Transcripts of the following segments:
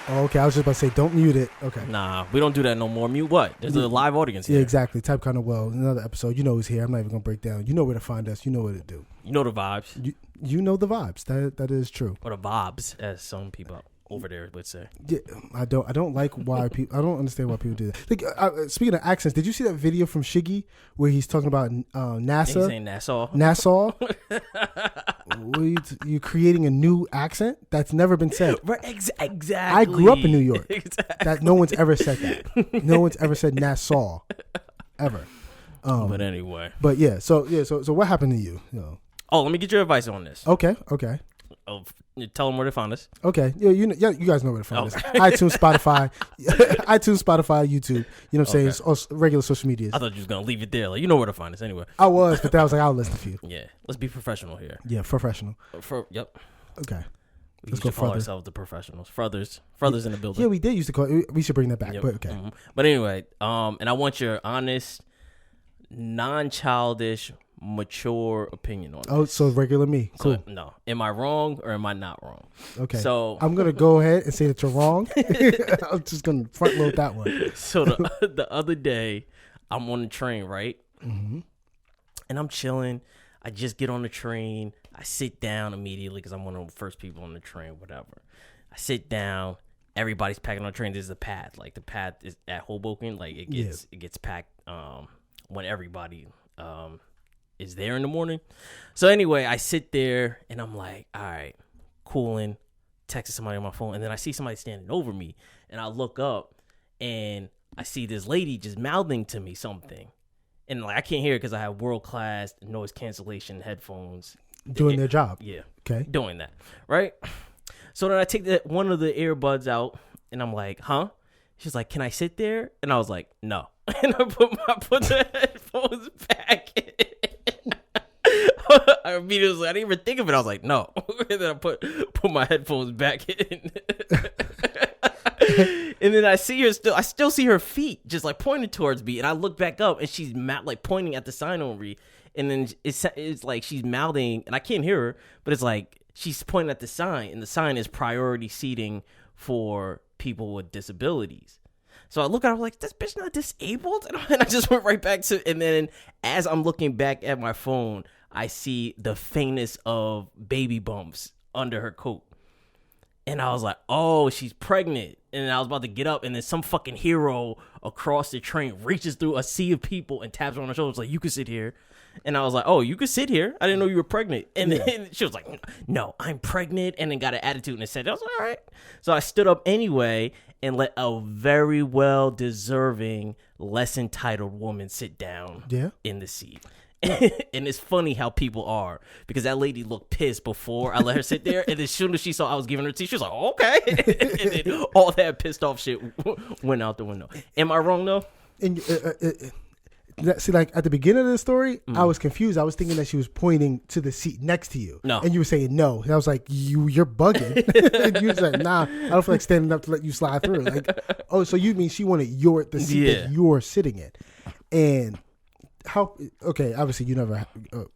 Oh, okay, I was just about to say, don't mute it. Okay. Nah, we don't do that no more. Mute what? There's a live audience here. Yeah, exactly. TypeKindaWell, another episode. You know who's here. I'm not even going to break down. You know where to find us. You know what to do. You know the vibes. You know the vibes. That is true. Or the vibes, as some people over there would say. Yeah, I don't like why people. I don't understand why people do that. Like, speaking of accents, did you see that video from Shiggy where he's talking about NASA? He's saying Nassau. Nassau. You creating a new accent that's never been said. Right, exactly. I grew up in New York. Exactly. That no one's ever said that. No one's ever said Nassau, ever. But anyway. But yeah. So what happened to you? Oh, let me get your advice on this. Okay. Oh, tell them where to find us. Okay. Yeah, you guys know where to find us. iTunes, Spotify, YouTube. You know what I'm saying? It's also regular social medias. I thought you was going to leave it there. Like, you know where to find us anyway. I was, but then I was like, I'll list a few. Yeah. Let's be professional here. Yeah, professional. Yep. Okay. Let's go call ourselves the professionals. Brothers in the building. Yeah, we did used to call it. We should bring that back, but okay. Mm-hmm. But anyway, and I want your honest, non-childish, mature opinion on this. Oh, so regular me. Cool. So, no. Am I wrong or am I not wrong? Okay. So I'm going to go ahead and say that you're wrong. I'm just going to front load that one. So the other day, I'm on the train, right? Mm-hmm. And I'm chilling. I just get on the train. I sit down immediately because I'm one of the first people on the train, whatever. I sit down. Everybody's packing on the train. There's a pad. Like, the pad is at Hoboken. Like, it gets packed when everybody is there in the morning. So anyway, I sit there and I'm like, all right, cooling, texting somebody on my phone, and then I see somebody standing over me, and I look up and I see this lady just mouthing to me something, and like I can't hear it because I have world-class noise cancellation headphones doing their job. Yeah, okay, doing that, right? So then I take one of the earbuds out and I'm like, huh? She's like, can I sit there? And I was like, no. And I put the headphones back in. I immediately, I didn't even think of it. I was like, no. And then I put my headphones back in. And then I see her I still see her feet just like pointed towards me. And I look back up and she's like pointing at the sign over me. And then it's like she's mouthing, and I can't hear her, but it's like she's pointing at the sign, and the sign is priority seating for people with disabilities. So I look at her, I'm like, this bitch not disabled? And I just went right back to, and then as I'm looking back at my phone, I see the faintest of baby bumps under her coat. And I was like, oh, she's pregnant. And I was about to get up, and then some fucking hero across the train reaches through a sea of people and taps her on the shoulder. It's like, you can sit here. And I was like, oh, you can sit here. I didn't know you were pregnant. And then she was like, no, I'm pregnant. And then got an attitude and said, I was like, all right. So I stood up anyway and let a very well-deserving, less entitled woman sit down in the seat. And it's funny how people are, because that lady looked pissed before I let her sit there, and as soon as she saw I was giving her tea, she was like, oh, okay. And then all that pissed off shit went out the window. Am I wrong though? And see, like at the beginning of the story, I was confused. I was thinking that she was pointing to the seat next to you. No. And you were saying no. And I was like, you're bugging. And you was like, nah, I don't feel like standing up to let you slide through. Like, oh, so you mean she wanted the seat that you're sitting in. And obviously you never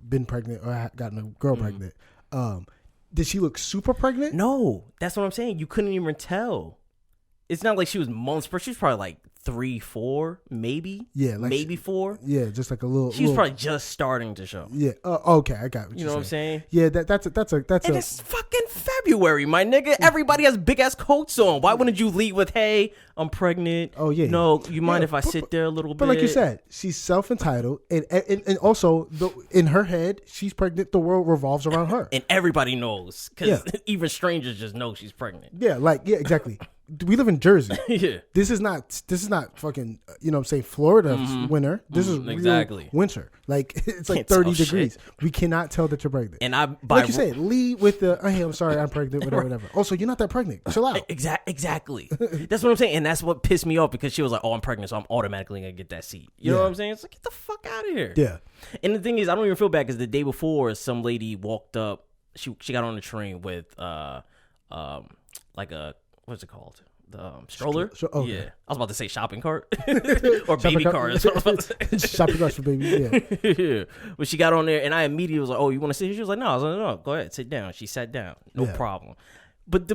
been pregnant or gotten a girl pregnant. Did she look super pregnant? No, that's what I'm saying. You couldn't even tell. It's not like she was months, but she was probably like 3, 4, maybe. Yeah, like maybe 4. Yeah, just like a little. She was probably just starting to show. Yeah. Okay, I got what you know what I'm saying. Yeah, that's and it's fucking February, my nigga. Everybody has big ass coats on. Why wouldn't you lead with, "Hey, I'm pregnant"? Oh yeah. No, you mind if I sit there a little bit? But like you said, she's self-entitled, and also in her head, she's pregnant. The world revolves around her, and everybody knows because even strangers just know she's pregnant. Yeah, exactly. We live in Jersey. Yeah. This is not fucking, you know what I'm saying, Florida winter. This is exactly winter. Like, it's like 30 degrees. Shit. We cannot tell that you're pregnant. And like you said, lead with the, hey, I'm sorry, I'm pregnant, whatever. Also, you're not that pregnant. Chill out. Exactly. That's what I'm saying. And that's what pissed me off, because she was like, oh, I'm pregnant, so I'm automatically going to get that seat. You know what I'm saying? It's like, get the fuck out of here. Yeah. And the thing is, I don't even feel bad, because the day before, some lady walked up. She got on the train with, like a, what's it called? stroller. Okay. Yeah, I was about to say shopping cart or baby cart. That's what I was about to say. Shopping carts for babies. Yeah. Yeah. But she got on there, and I immediately was like, "Oh, you want to sit here?" She was like, "No." I was like, "No, go ahead, sit down." She sat down, no problem. But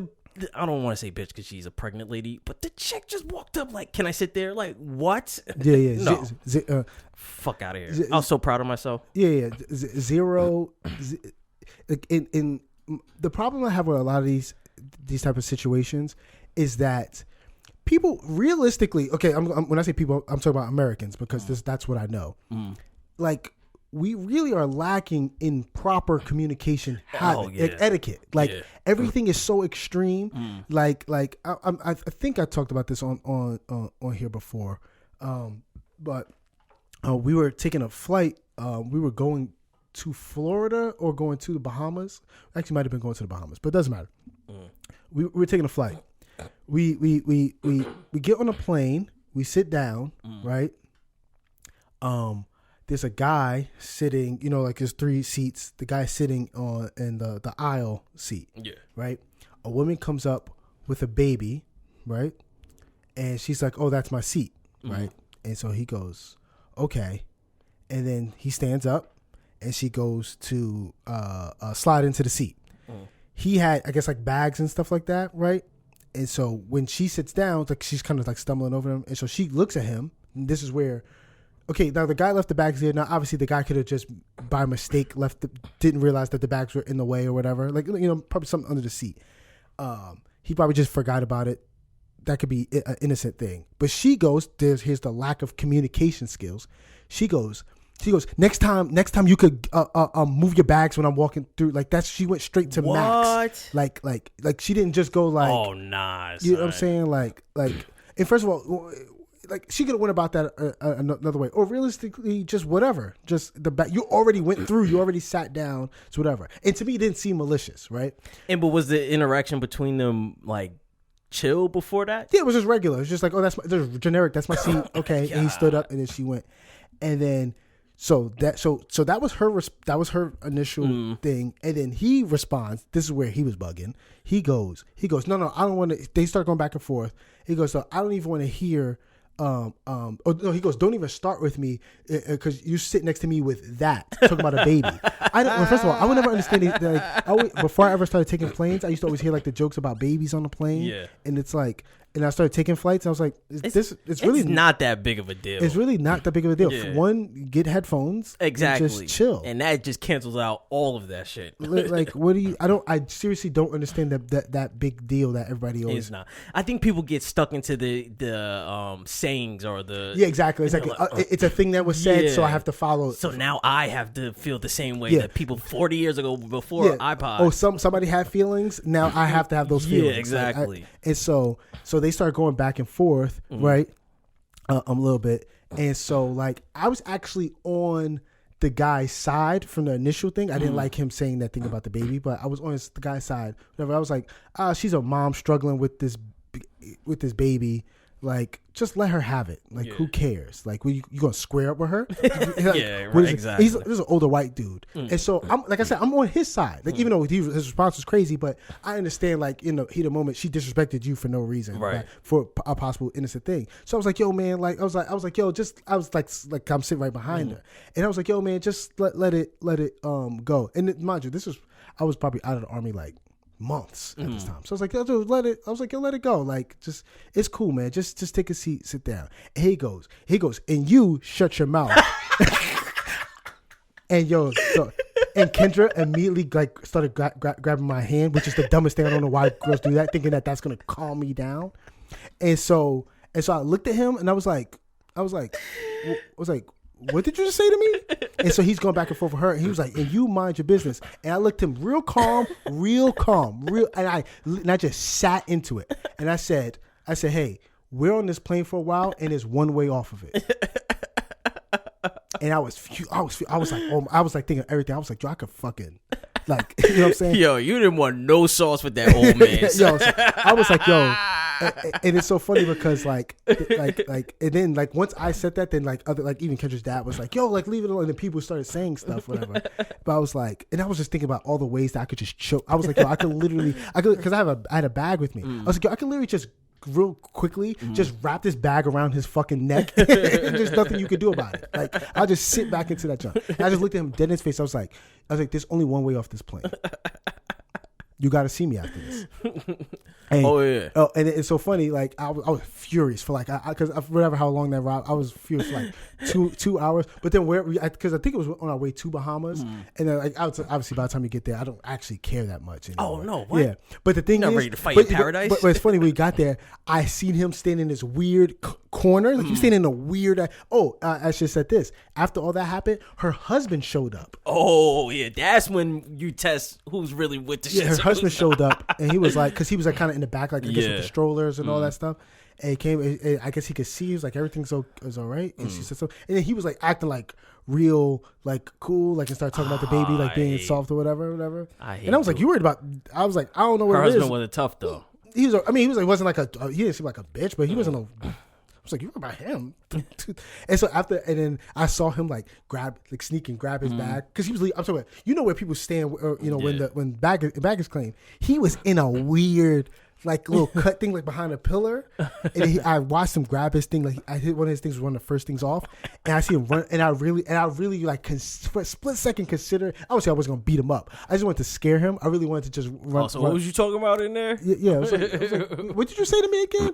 I don't want to say bitch because she's a pregnant lady, but the chick just walked up like, "Can I sit there?" Like, what? Yeah. No. Fuck out of here. I was so proud of myself. Yeah. Zero. In the problem I have with a lot of these type of situations is that people realistically, okay, when I say people, I'm talking about Americans because that's what I know. Like, we really are lacking in proper communication etiquette. Like everything is so extreme. Like I think I talked about this on here before. But we were taking a flight. We were going to Florida or going to the Bahamas. Actually, might have been going to the Bahamas, but it doesn't matter. We were taking a flight. We get on a plane. We sit down, right? There's a guy sitting, like there's 3 seats. The guy sitting in the aisle seat, right? A woman comes up with a baby, right? And she's like, "Oh, that's my seat," right? And so he goes, "Okay," and then he stands up, and she goes to slide into the seat. He had, I guess, like bags and stuff like that, right? And so when she sits down, like she's kind of like stumbling over him, and so she looks at him. And this is where. Okay, now the guy left the bags there. Now, obviously, the guy could have just by mistake didn't realize that the bags were in the way or whatever. Like, probably something under the seat. He probably just forgot about it. That could be an innocent thing. But she goes, here's the lack of communication skills. She goes, next time you could move your bags when I'm walking through. Like she went straight to Max. Like she didn't just go like, oh, nah. You know what I'm saying? Like, and first of all, like she could have went about that another way, or realistically, just whatever. Just you already went through, you already sat down, so whatever. And to me, it didn't seem malicious, right? But was the interaction between them like chill before that? Yeah, it was just regular. It was just like, oh, that's generic. That's my seat. Okay, and he stood up, and then she went, and then so that was her initial thing, and then he responds. This is where he was bugging. He goes, no, I don't want to. They start going back and forth. He goes, so I don't even want to hear. He goes, don't even start with me because you sit next to me with that talking about a baby. First of all, I would never understand it. Before I ever started taking planes, I used to always hear like the jokes about babies on the plane, and it's like, and I started taking flights, and I was like, it's really not that big of a deal. It's really not that big of a deal. Yeah. One, get headphones, exactly, and just chill, and that just cancels out all of that shit. Like, what do you? I seriously don't understand that big deal that everybody always. It's not. I think people get stuck into the sayings or the exactly. It's like it's a thing that was said, so I have to follow. So now I have to feel the same way that people 40 years ago before iPod. Oh, somebody had feelings. Now I have to have those feelings. Yeah, exactly. And so they start going back and forth, right? A little bit. And so like I was actually on the guy's side from the initial thing. I didn't like him saying that thing about the baby, but I was on the guy's side. Whatever. I was like, she's a mom struggling with this baby. Like, just let her have it. Like, who cares? Like, you gonna square up with her? Like, exactly. This is an older white dude, and so I'm like I said, I'm on his side. Like, even though his response was crazy, but I understand. Like, in the heat of the moment, she disrespected you for no reason, right? For a possible innocent thing. So I was like, yo, man. Like, I was like, yo, just I was like I'm sitting right behind her, and I was like, yo, man, just let it go. And mind you, I was probably out of the army like months at this time. So I was like, yo, dude, let it go. Like, just, it's cool, man. Just take a seat, sit down. And he goes, and you shut your mouth. And and Kendra immediately like started grabbing my hand, which is the dumbest thing. I don't know why girls do that, thinking that that's going to calm me down. And so I looked at him and I was like, what did you just say to me? And so he's going back and forth with her, and he was like, and you mind your business. And I looked at him real calm, and I just sat into it. And I said, hey, we're on this plane for a while, and there's one way off of it. And I was like thinking everything. I was like, yo, I could fucking, like, you know what I'm saying? Yo, you didn't want no sauce with that old man. Yo, so I was like, yo, and it's so funny because like, and then like once I said that, then like even Kendra's dad was like, yo, like leave it alone. And then people started saying stuff, whatever. But I was like, and I was just thinking about all the ways that I could just choke. I was like, yo, because I had a bag with me. I was like, yo, I could literally just real quickly, just wrapped his bag around his fucking neck. And there's nothing you could do about it. Like, I'll just sit back into that junk. And I just looked at him dead in his face. I was like, there's only one way off this plane. You got to see me after this. And, and it's so funny. Like I was furious for like because whatever how long that ride, I was furious for like 2 hours. But then because I think it was on our way to Bahamas, and then like obviously by the time you get there, I don't actually care that much anymore. Oh no, what? Yeah. But the thing You're is, not ready to fight in paradise. But it's funny when we got there, I seen him standing in this weird corner. Like he was standing in a weird. I should have said this. After all that happened, her husband showed up. Oh yeah, that's when you test who's really with the shit. Yeah, her husband showed up, and he was like, because he was like kind of in the back, like I guess with the strollers and all that stuff. And he came, and I guess he could see. He was like, everything's all right. And she said so. And then he was like acting like real, like cool, like and started talking about the baby like being soft or whatever. And I was like, you worried about? I was like, I don't know what her it is. husband wasn't tough though. He was. I mean, he was like, wasn't like he didn't seem like a bitch, but he wasn't a. I was like, you worried about him? And so and then I saw him like sneak and grab his bag because he was. I'm talking about, you know where people stand, when baggage claim. He was in a weird like little cut thing like behind a pillar, and I watched him grab his thing. Like I hit one of his things, was one of the first things off, and I see him run, and I really like for a split second consider. Obviously, I was gonna beat him up. I just wanted to scare him. I really wanted to just run. Oh, so what was you talking about in there? Yeah. I was like, what did you say to me again?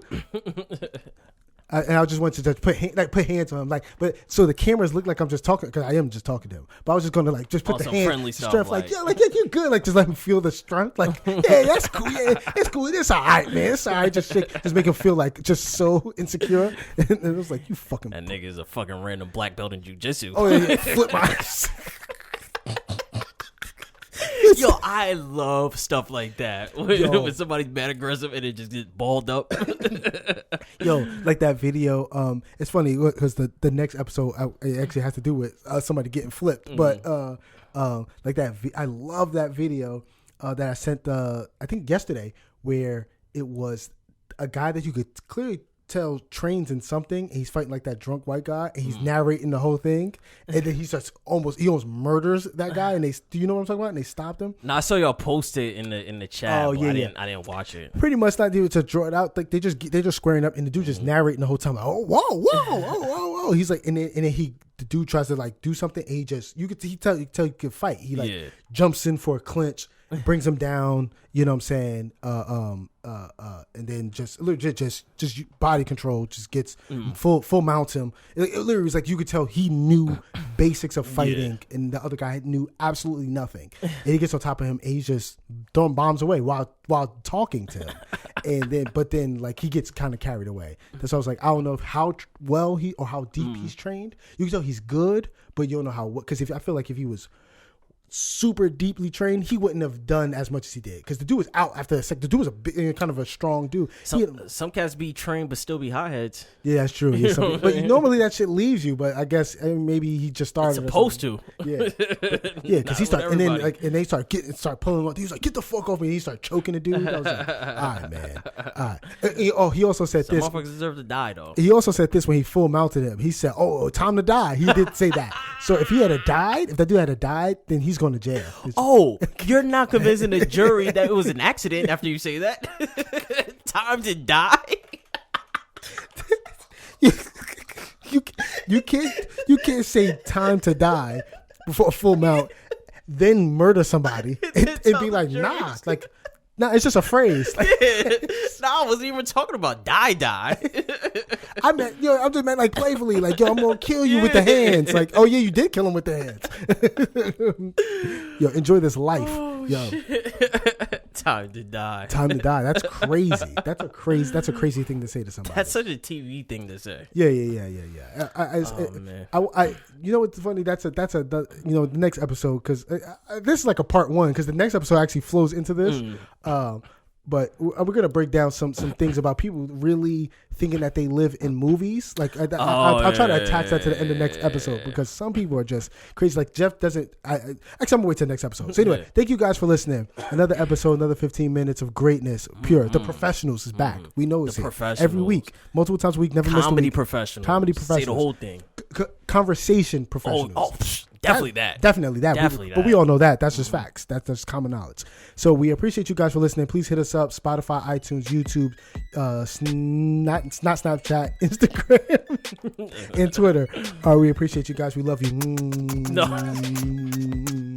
And I just wanted to just put hands on him, but so the cameras look like I'm just talking because I am just talking to him. But I was just gonna like just put the hand friendly strength, stuff, yeah, you're good, like just let him feel the strength, like yeah, that's cool, yeah, it's cool, it's all right, man, it's all right. Just make him feel like just so insecure, and it was like you fucking. That nigga is a fucking random black belt in jiu-jitsu. Oh yeah, flip my ass. Yo, I love stuff like that. When somebody's mad aggressive and it just gets balled up. Yo, like that video. It's funny because the next episode it actually has to do with somebody getting flipped. But like that, I love that video that I sent. I think yesterday, where it was a guy that you could clearly tell trains in something, and he's fighting like that drunk white guy, and he's narrating the whole thing, and then he almost murders that guy, and do you know what I'm talking about? And they stopped him. No, I saw y'all post it in the chat. Oh yeah, I didn't watch it. Pretty much not to draw it out. Like they're just squaring up, and the dude just narrating the whole time. Like, oh whoa. He's like, and then the dude tries to like do something, and you could he can fight. He like jumps in for a clinch, brings him down. You know what I'm saying? And then just body control, just gets full mounts him. It literally was like you could tell he knew basics of fighting, and the other guy knew absolutely nothing. And he gets on top of him, and he's just throwing bombs away while talking to him. But then like he gets kind of carried away. That's why I was like, I don't know how well or how deep he's trained. You can tell he's good, but you don't know how. Because I feel like if he was super deeply trained, he wouldn't have done as much as he did because the dude was out after a sec. The dude was a big, kind of a strong dude. Some cats be trained but still be hotheads. Yeah, that's true. Yeah, but normally that shit leaves you. But I guess maybe he just started. It's supposed to. Yeah, because he started, and then and they start pulling him up. He was like, "Get the fuck off me!" And he started choking the dude. I was like, "All right, man, all right." He also said this. Motherfuckers deserve to die though. He also said this when he full mounted him. He said, "Oh, time to die." He did say that. So if that dude had died, then he's going to jail. Oh, you're not convincing the jury that it was an accident after you say that? Time to die? You can't say time to die before a full mount, then murder somebody and be like, nah, it's just a phrase. Like, I wasn't even talking about die. I'm just meant like playfully, like, yo, I'm gonna kill you with the hands. Like, oh yeah, you did kill him with the hands. Yo, enjoy this life. Yo, time to die. That's crazy. That's a crazy thing to say to somebody. That's such a TV thing to say. Yeah. Man. You know what's funny? The next episode, because this is like a part one, because the next episode actually flows into this. But we're gonna break down some things about people really thinking that they live in movies. Like I'll try to attach that to the end of the next episode, because some people are just crazy. Like Jeff doesn't. Actually, I'm gonna wait till the next episode. So anyway, thank you guys for listening. Another episode, another 15 minutes of greatness. Pure. The Professionals is back. We know it's here every week, multiple times a week. Never miss a week. Comedy professionals. Say the whole thing. Conversation professionals. Oh, Definitely that. Definitely that. Definitely that. But we all know that. That's just facts. That's just common knowledge. So we appreciate you guys for listening. Please hit us up, Spotify, iTunes, YouTube, not Snapchat, Instagram, and Twitter. We appreciate you guys. We love you. No.